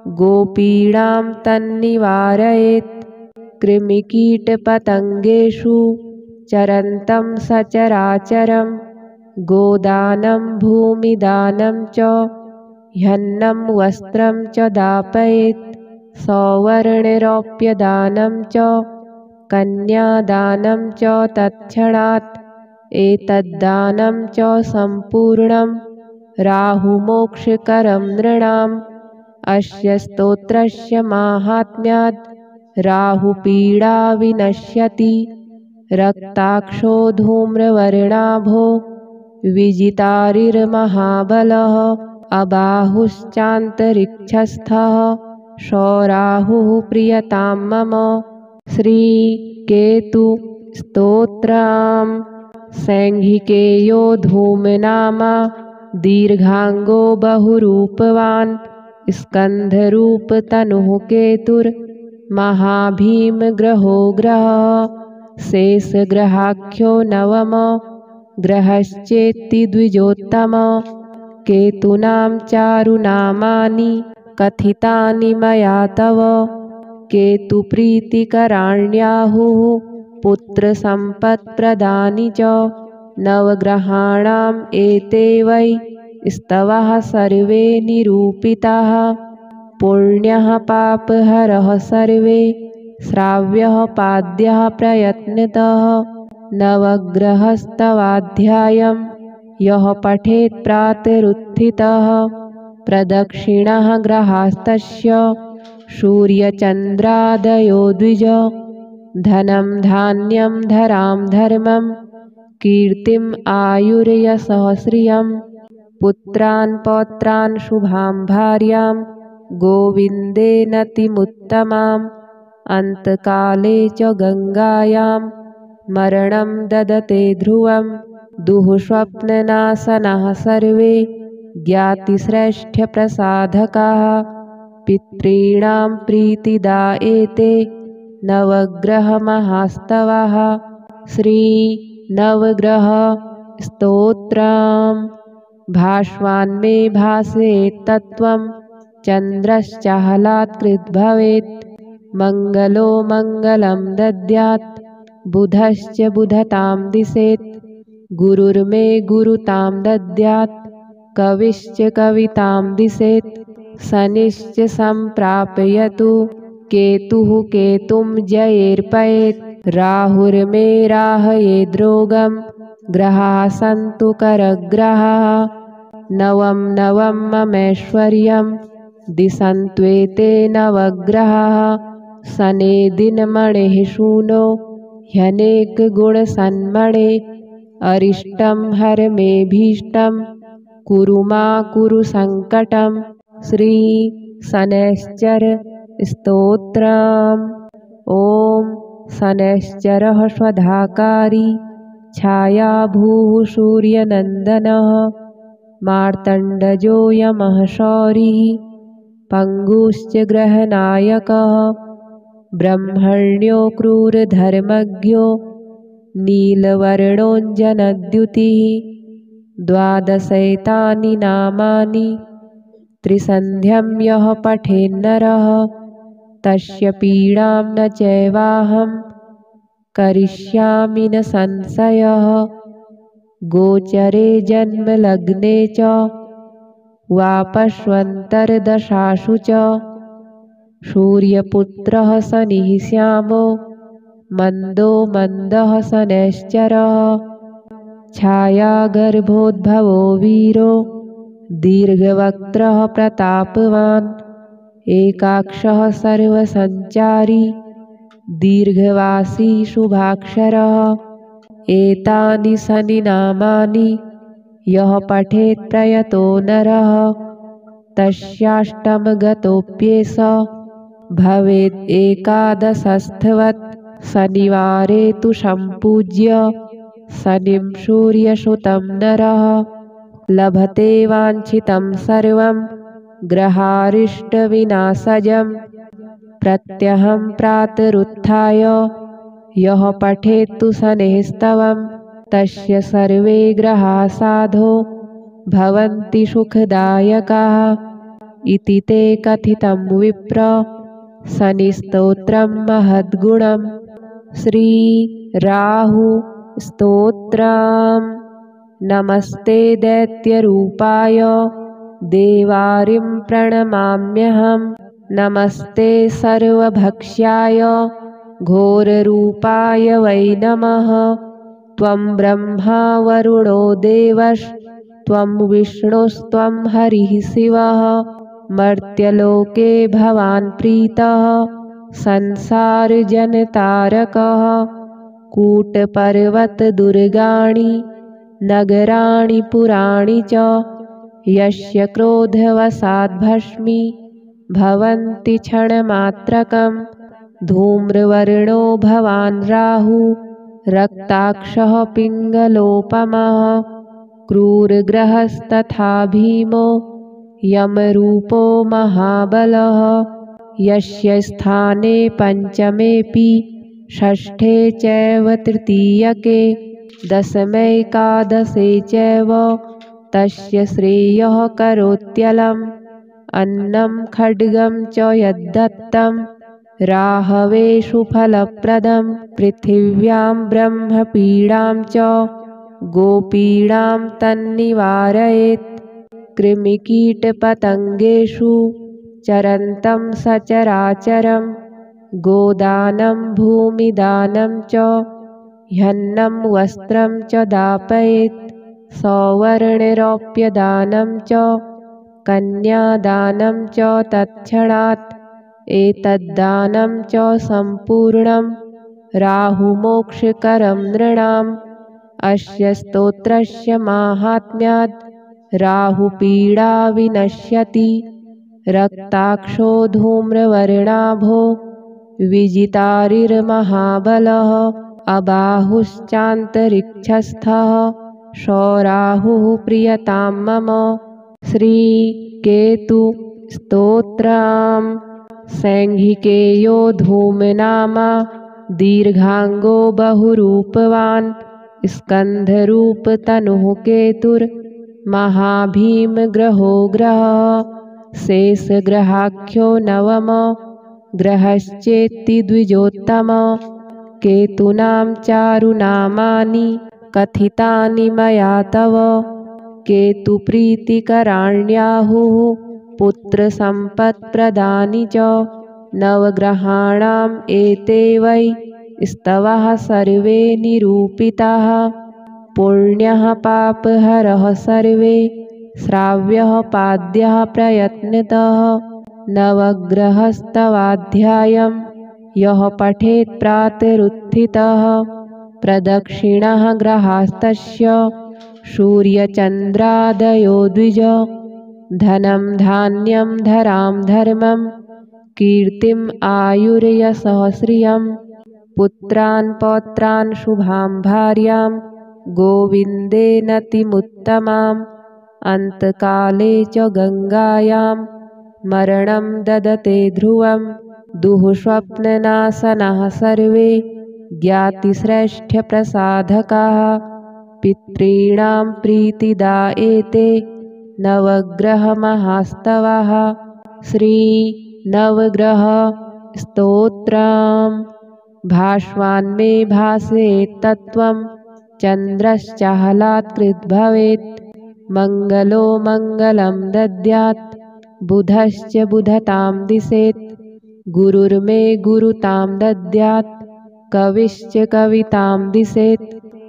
गोपीडां तन्निवारयेत्। कृमिकीटपतङ्गेषु चरन्तं सचराचरं। गोदानं भूमिदानं च ह्यन्नं वस्त्रं च दापयेत्। सौवर्णरौप्यदानं च कन्यादानं च तत्क्षणात्। एतद्दानं च सम्पूर्णं राहुमोक्षकरं नृणाम्। अस्य स्तोत्रस्य माहात्म्यात् राहुपीडा विनश्यति। रक्ताक्षो धूम्रवर्णाभो विजितारिर्महाबलः। अबाहुश्चान्तरिक्षस्थः सौराहुः प्रियतां मम। श्रीकेतुस्तोत्रम्। सैंघिकेयो धूमनामा दीर्घाङ्गो बहुरूपवान्। स्कन्धरूपतनुः केतुर्महाभीमग्रहो ग्रहः। शेषग्रहाख्यो नवम ग्रहश्चेत्ति द्विजोत्तम। केतूनां चारुनामानि कथितानि मया तव। केतुप्रीतिकराण्याहुः पुत्रसम्पत्प्रदानि च। नवग्रहाणाम् एते वै स्तवः सर्वे निरूपिताः। पुण्यः पापहरः सर्वे श्राव्यः पाद्यः प्रयत्नतः। नवग्रहस्तवाध्यायं यः पठेत् प्रातरुत्थितः। प्रदक्षिणः ग्रहास्तस्य सूर्यचन्द्रादयो द्विज। धनं धान्यं धरां धर्मं कीर्तिम् आयुर्यशः श्रियं। पुत्रान् पौत्रान् शुभां भार्यां गोविन्देनतिमुत्तमाम्। अन्तकाले च गङ्गायां मरणं ददते ध्रुवं। दुःस्वप्ननाशनाः सर्वे ज्ञातिश्रेष्ठप्रसाधकाः। पितॄणां प्रीतिदा एते नवग्रहमहास्तवाः। श्रीनवग्रहस्तोत्रम्। भास्वान्मे भासेत्तत्त्वं चन्द्रश्चाहलात्कृद्भवेत्। मङ्गलो मङ्गलं दद्यात् बुधश्च बुधतां दिशेत्। गुरुर्मे गुरुतां दद्यात् कविश्च कवितां दिशेत्। शनिश्च सम्प्रापयतु केतुः केतुं जयेर्पयेत्। राहुर्मे राहयेद्रोगं ग्रहाः सन्तु करग्रहाः। नवं नवं ममैश्वर्यं दिशन्त्वेते नवग्रहाः। शने दिनमणेः शूनो ह्यनेकगुणसन्मणे। अरिष्टं हर मे भीष्टं कुरु मा कुरु सङ्कटम्। श्रीशनैश्चर स्तोत्रम्। ॐ शनैश्चरः स्वधाकारी छायाभूः सूर्यनन्दनः। मार्तण्डजो यमः शौरिः पङ्गुश्च ग्रहनायकः ब्रह्मण्यो क्रूरधर्मज्ञो नीलवर्णोऽञ्जनद्युतिः द्वादशैतानि नामानि त्रिसन्ध्यं यः पठेन्नरः तस्य पीडां न चैवाहं करिष्यामि न संशयः गोचरे जन्मलग्ने च वापश्वन्तर्दशासु च सूर्यपुत्रः शनिः श्यामो मन्दो मन्दः शनैश्चरः छायागर्भोद्भवो वीरो दीर्घवक्त्रः प्रतापवान् एकाक्षः सर्वसञ्चारी दीर्घवासी शुभाक्षरः एतानि शनिनामानि यः पठेत् प्रयतो नरः तस्याष्टमगतोऽप्येष भवेद् एकादशस्थवत् शनिवारे तु सम्पूज्य शनिं सूर्यसुतं नरः लभते वाञ्छितं सर्वं ग्रहारिष्टविनाशजं प्रत्यहं प्रातरुत्थाय यः पठेत्तु शनेस्तवं तस्य सर्वे ग्रहाः साधो भवन्ति सुखदायकाः इति ते कथितं विप्र शनिस्तोत्रं महद्गुणम् श्रीराहु स्तोत्रम् नमस्ते दैत्यरूपाय देवारिं प्रणमाम्यहम् नमस्ते सर्वभक्ष्याय घोररूपाय वै नमः त्वं ब्रह्मा वरुणो देवस्त्वं विष्णुस्त्वं हरिः शिवः मर्त्यलोके भवान् प्रीतः संसारजनतारकः कूटपर्वतदुर्गाणि नगराणि पुराणि च यस्य क्रोधवशाद्भस्मी भवन्ति क्षणमात्रकं धूम्रवर्णो भवान् राहु रक्ताक्षः पिङ्गलोपमः क्रूरग्रहस्तथा भीमो यमरूपो महाबलः यस्य स्थाने पञ्चमेऽपि षष्ठे चैव तृतीयके दशमैकादशे चैव तस्य श्रेयः करोत्यलम् अन्नं खड्गं च यद्दत्तं राहवेषु फलप्रदं पृथिव्यां ब्रह्मपीडां च गोपीडां तन्निवारयेत् कृमिकीटपतङ्गेषु चरन्तं सचराचरं गोदानं भूमिदानं च ह्यन्नं वस्त्रं च दापयेत् सौवर्णरौप्यदानं च कन्यादानं च तत्क्षणात् एतद्दानं च सम्पूर्णं राहुमोक्षकरं नृणाम् अस्य स्तोत्रस्य माहात्म्यात् राहुपीडा विनश्यति रक्ताक्षो धूम्रवर्णाभो विजितारिर्महाबलः अबाहुश्चान्तरिक्षस्थः सौराहुः प्रियतां मम श्रीकेतुस्तोत्रम् सैंघिकेयो धूमनामा दीर्घांगो बहुरूपवान् स्कन्धरूपतनुः केतुर्महाभीमग्रहो ग्रहः शेषग्रहाख्यो नवम ग्रहश्चेत्ति द्विजोत्तम केतूनां चारुनामानि कथितानि मया तव केतुप्रीतिकराण्याहुः पुत्रसम्पत्प्रदानि च नवग्रहाणाम् एते वै स्तवः सर्वे निरूपिताः पुण्यः पापहरः सर्वे श्राव्यः पाद्यः प्रयत्नतः नवग्रहस्तवाध्यायं यः पठेत् प्रातरुत्थितः प्रदक्षिणः ग्रहास्तस्य सूर्यचन्द्रादयो द्विज धनं धान्यं धरां धर्मं कीर्तिम् आयुर्यशः श्रियं पुत्रान् पौत्रान् शुभां भार्यां गोविन्देनतिमुत्तमां अन्तकाले च गङ्गायां मरणं ददते ध्रुवं। दुःस्वप्ननाशनाः सर्वे ज्ञातिश्रेष्ठप्रसाधकाः। पितॄणां प्रीतिदा एते नवग्रहमहास्तवः। श्रीनवग्रहस्तोत्रम्। भास्वान्मे भासेत्तत्त्वं चन्द्रश्चाहलात्कृद्भवेत्। मङ्गलो मङ्गलं दद्यात् बुधश्च बुधतां दिशेत्। गुरुर्मे गुरुतां दद्यात् कविश्च कवितां दिशेत्।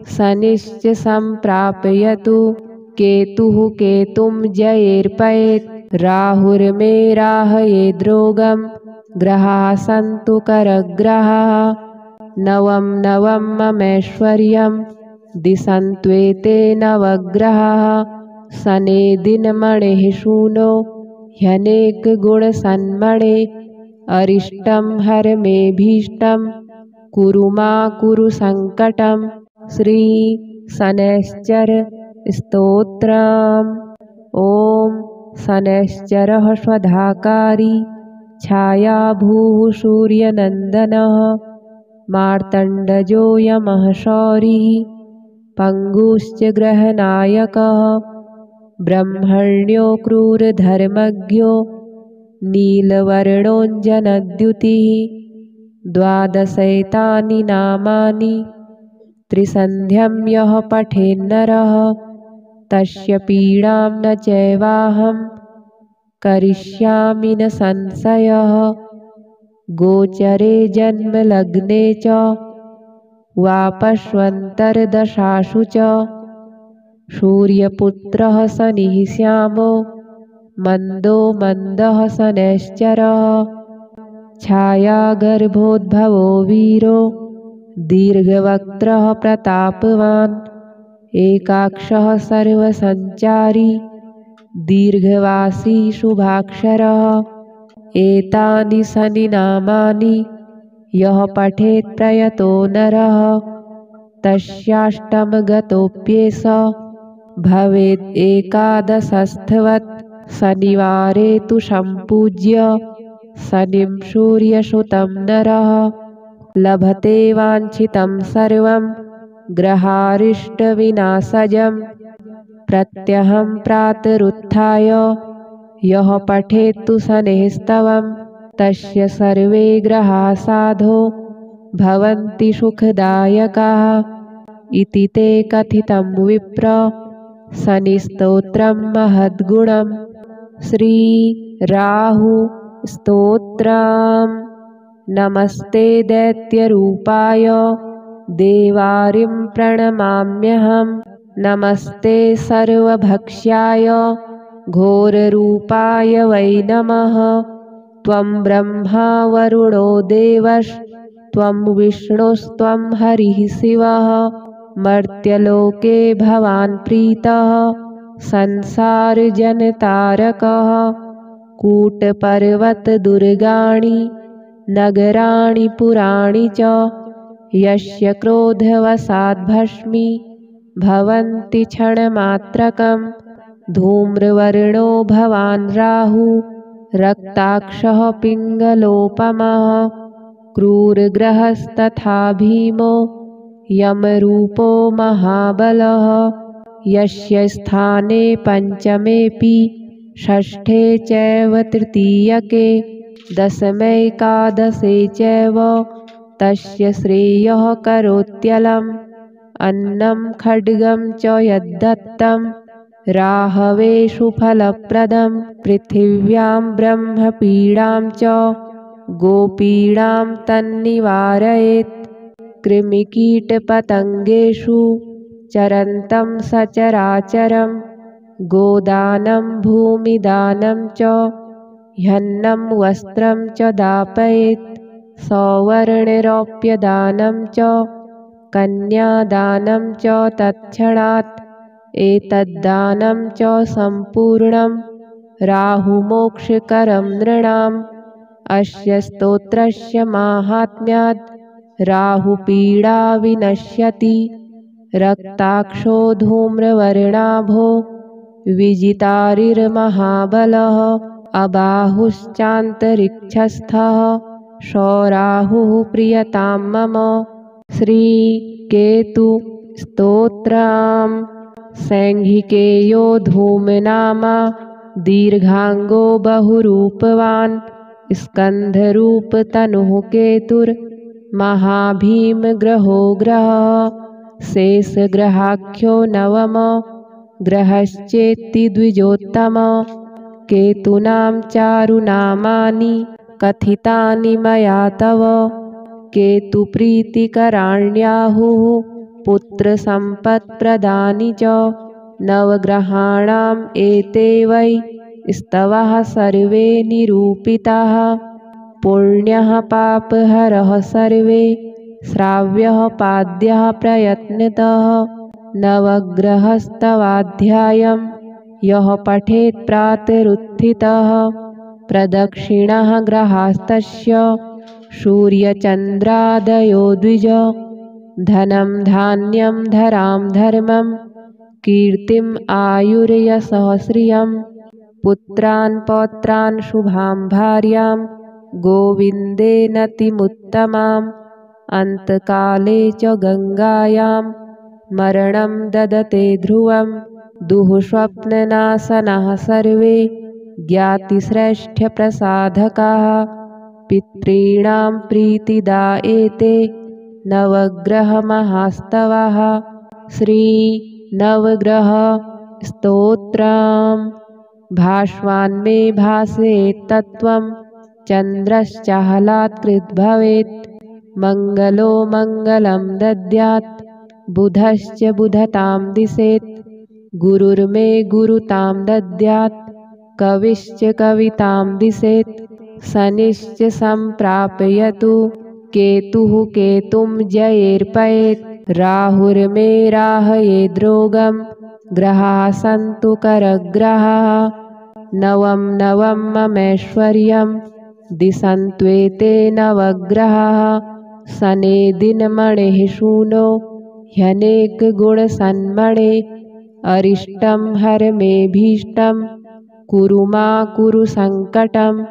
शनिश्च सम्प्रापयतु केतुः केतुं जयेर्पयेत्। राहुर्मे राहयेद्रोगं ग्रहाः सन्तु करग्रहाः। नवं नवं ममैश्वर्यं दिशन्त्वेते नवग्रहाः। शने दिनमणेः सूनो ह्यनेकगुणसन्मणे। अरिष्टं हर मे भीष्टं कुरु मा कुरु सङ्कटम्। श्रीशनैश्चर स्तोत्रम्। ॐ शनैश्चरः स्वधाकारी छायाभूः सूर्यनन्दनः। मार्तण्डजो यमः शौरिः पङ्गुश्च ग्रहनायकः। ब्रह्मण्यो क्रूरधर्मज्ञो नीलवर्णोऽञ्जनद्युतिः। द्वादशैतानि नामानि त्रिसन्ध्यं यः पठेन्नरः तस्य पीडां न चैवाहं करिष्यामि न संशयः। गोचरे जन्मलग्ने च वापश्वन्तर्दशासु च सूर्यपुत्रः शनिः श्यामो मन्दो मन्दः शनैश्चरः। छायागर्भोद्भवो वीरो दीर्घवक्त्रः प्रतापवान्। एकाक्षः सर्वसञ्चारी दीर्घवासी शुभाक्षरः। एतानि शनिनामानि यः पठेत् प्रयतो नरः तस्याष्टमगतोऽप्येष भवेद् एकादशस्थवत्। शनिवारे तु सम्पूज्य शनिं सूर्यसुतं नरः लभते वाञ्छितं सर्वं ग्रहारिष्टविनाशजम्। प्रत्यहं प्रातरुत्थाय यः पठेत्तु शनेस्तवं तस्य सर्वे ग्रहाः साधो भवन्ति सुखदायकाः। इति ते कथितं विप्र शनिस्तोत्रं महद्गुणम्। श्रीराहुस्तोत्रम्। नमस्ते दैत्यरूपाय देवारिं प्रणमाम्यहम्। नमस्ते सर्वभक्ष्याय घोररूपाय वै नमः। त्वं ब्रह्मा वरुणो देवस्त्वं विष्णुस्त्वं हरिः शिवः। मर्त्यलोके भवान् प्रीतः संसारजनतारकः। कूटपर्वतदुर्गाणि नगराणि पुराणि च यस्य क्रोधवशाद्भस्मी भवन्ति क्षणमात्रकम्। धूम्रवर्णो भवान् राहु रक्ताक्षः पिङ्गलोपमः। क्रूरग्रहस्तथा भीमो यमरूपो महाबलः। यस्य स्थाने पञ्चमेऽपि षष्ठे चैव तृतीयके दशमैकादशे चैव तस्य श्रेयः करोत्यलम्। अन्नं खड्गं च यद्दत्तं राहवे सुफलप्रदं। पृथिव्यां ब्रह्मपीडां च गोपीडां तन्निवारयेत्। कृमिकीटपतङ्गेषु चरन्तं सचराचरं। गोदानं भूमिदानं च ह्यन्नं वस्त्रं च दापयेत्। सौवर्णरौप्यदानं च कन्यादानं च तत्क्षणात्। एतद्दानं च सम्पूर्णं राहुमोक्षकरं नृणाम्। अस्य स्तोत्रस्य माहात्म्यात् राहुपीडा विनश्यति। रक्ताक्षो धूम्रवर्णाभो विजितारिर्महाबलः अबाहुश्चान्तरिक्षस्थः सौराहुः प्रियतां मम। श्रीकेतु स्तोत्रम्। सैंघिकेयो धूमनामा दीर्घांगो बहुरूपवान् स्कन्धरूपतनुः केतुर्महाभीमग्रहो ग्रहः शेषग्रहाख्यो नवम ग्रहश्चेत्ति द्विजोत्तम। केतूनां चारुनामानि कथितानि मया तव केतुप्रीतिकराण्याहुः पुत्रसम्पत्प्रदानि च। नवग्रहाणाम् एते वै स्तवः सर्वे निरूपिताः पुण्यः पापहरः सर्वे श्राव्यः पाद्यः प्रयत्नतः। नवग्रहस्तवाध्यायं यः पठेत् प्रातरुत्थितः प्रदक्षिणः ग्रहास्तस्य सूर्यचन्द्रादयो द्विज। धनं धान्यं धरां धर्मं कीर्तिम् आयुर्यशः श्रियं पुत्रान् पौत्रान् शुभां भार्यां गोविन्देनतिमुत्तमाम्। अन्तकाले च गङ्गायां मरणं ददते ध्रुवं दुःस्वप्ननाशनाः सर्वे ज्ञातिश्रेष्ठप्रसाधकाः। पितॄणां प्रीतिदा एते नवग्रहमहास्तवः। श्रीनवग्रहस्तोत्रम्। भास्वान्मे भासेत् तत्त्वं चन्द्रश्चाहलात्कृद्भवेत् मङ्गलो मङ्गलं दद्यात् बुधश्च बुधतां दिशेत् गुरुर्मे गुरुतां दद्यात् कविश्च कवितां दिशेत् शनिश्च सम्प्रापयतु केतुः केतुं जयेर्पयेत् राहुर्मे राहयेद्रोगं ग्रहाः सन्तु करग्रहाः। नवं नवं ममैश्वर्यं दिशन्त्वेते नवग्रहाः शनेदिनमणिः सूनो ह्यनेकगुणसन्मणे। अरिष्टं हर मे भीष्टं कुरु मा कुरु सङ्कटम्।